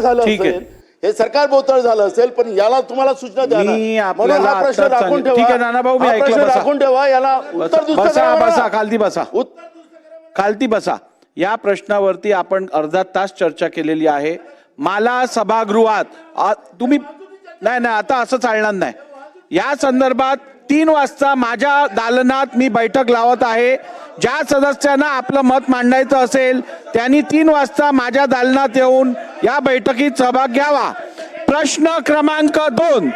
झालं ठीक आहे. असेल, हे सरकार बोलतं झालं असेल, पण याला तुम्हाला सूचना द्या ना. मी म्हणून आपल्याला हा प्रश्न आत्ताच राखून ठीक आहे ठेवा. नानाभाऊ, मी हा ऐकलं, प्रश्न बसा. राखून ठेवा, याला उत्तर दुसरं बसा करा बसा मला. खालती बसा. खालती बसा. या प्रश्नावरती आपण अर्धा तास चर्चा केलेली आहे. मला सभागृहात तुम्ही नाही नाही आता असं चालणार नाही. या संदर्भात 3 वाजता माझ्या दालनात मी बैठक लावत आहे. ज्या सदस्यांना आपलं मत मांडायचं असेल त्यांनी 3 वाजता माझ्या दालनात येऊन या बैठकीत सहभाग घ्यावा. प्रश्न क्रमांक 2.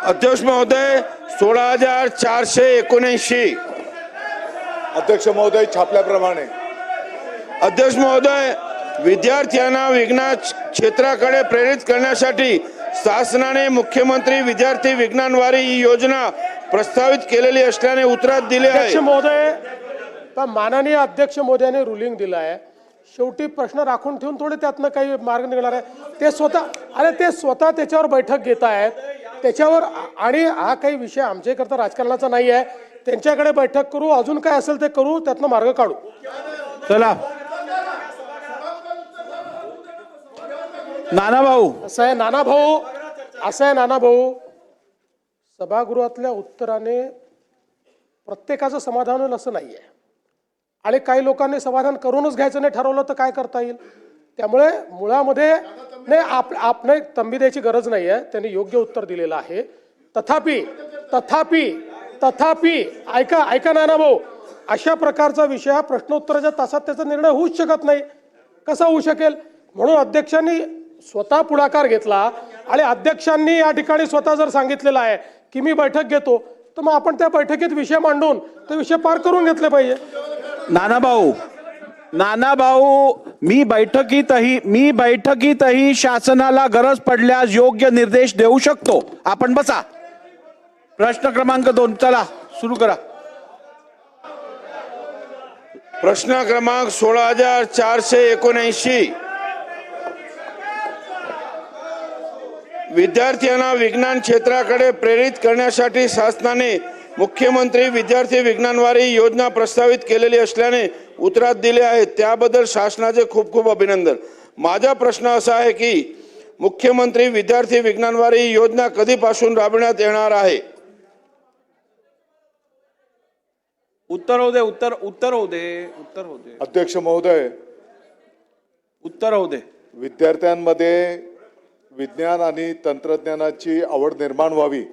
अध्यक्ष महोदय 16,479. अध्यक्ष महोदय छापल्याप्रमाणे. अध्यक्ष महोदय, विद्यार्थ्यांना विज्ञान क्षेत्राकडे प्रेरित करण्यासाठी शासनाने मुख्यमंत्री विद्यार्थी विज्ञान वारी ही योजना प्रस्तावित केलेली असल्याने उत्तरात दिले अध्यक्ष आहे. महोदय, पण माननीय अध्यक्ष महोदयाने रुलिंग दिलं आहे. शेवटी प्रश्न राखून ठेवून थोडे त्यातनं काही मार्ग निघणार आहे. ते स्वतः त्याच्यावर बैठक घेत आहेत त्याच्यावर. आणि हा काही विषय आमच्याकरता राजकारणाचा नाही आहे. त्यांच्याकडे बैठक करू, अजून काय असेल ते करू, त्यातनं मार्ग काढू. चला नानाभाऊ. असं आहे नानाभाऊ, सभागृहातल्या उत्तराने प्रत्येकाचं समाधान होईल असं नाही आहे. आणि काही लोकांनी समाधान करूनच घ्यायचं नाही ठरवलं तर काय करता येईल. त्यामुळे मुळामध्ये नाही नाही तंबी द्यायची गरज नाही आहे. त्यांनी योग्य उत्तर दिलेलं आहे. तथापि ऐका नानाभाऊ, अशा प्रकारचा विषय हा प्रश्नोत्तराच्या तासात त्याचा निर्णय होऊच शकत नाही. कसा होऊ शकेल. म्हणून अध्यक्षांनी स्वतः पुढाकार घेतला आणि अध्यक्षांनी या ठिकाणी स्वतः जर सांगितलेलं आहे की मी बैठक घेतो, तर मग आपण त्या बैठकीत विषय मांडून ते विषय पार करून घेतले पाहिजे. नानाभाऊ, मी बैठकीतही शासनाला गरज पडल्यास योग्य निर्देश देऊ शकतो. आपण बसा. प्रश्न क्रमांक 2 चला सुरू करा. प्रश्न क्रमांक 16,479. विद्यार्थ्यांना विज्ञान क्षेत्राकडे प्रेरित करण्यासाठी शासनाने मुख्यमंत्री विद्यार्थी विज्ञान वारी योजना प्रस्तावित केलेली असल्याने उत्तरात दिले आहे. त्याबद्दल शासनाचे खूप खूप अभिनंदन. माझा प्रश्न असा आहे की मुख्यमंत्री विद्यार्थी विज्ञान वारी योजना कधीपासून राबविण्यात येणार आहे. उत्तर होऊ दे. अध्यक्ष महोदय, उत्तर होऊ दे. विद्यार्थ्यांमध्ये विज्ञान आणि तंत्रज्ञानाची आवड निर्माण व्हावी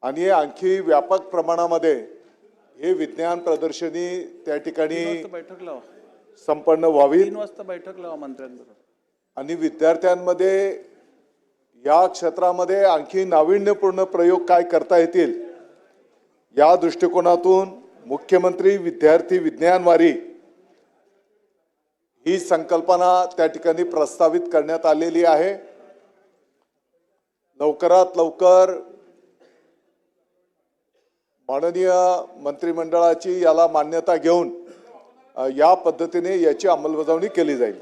आणि आणखी व्यापक प्रमाणामध्ये हे विज्ञान प्रदर्शनी त्या ठिकाणी बैठक लावा. संपन्न व्हावी 3 वाजता बैठक लावा मंत्र्यांबरोबर. आणि विद्यार्थ्यांमध्ये या क्षेत्रामध्ये आणखी नाविन्यपूर्ण प्रयोग काय करता येतील या दृष्टिकोनातून मुख्यमंत्री विद्यार्थी विज्ञान वारी ही संकल्पना त्या ठिकाणी प्रस्तावित करण्यात आलेली आहे. लवकरात लवकर माननीय मंत्रिमंडळाची याला मान्यता घेऊन या पद्धतीने याची अंमलबजावणी केली जाईल.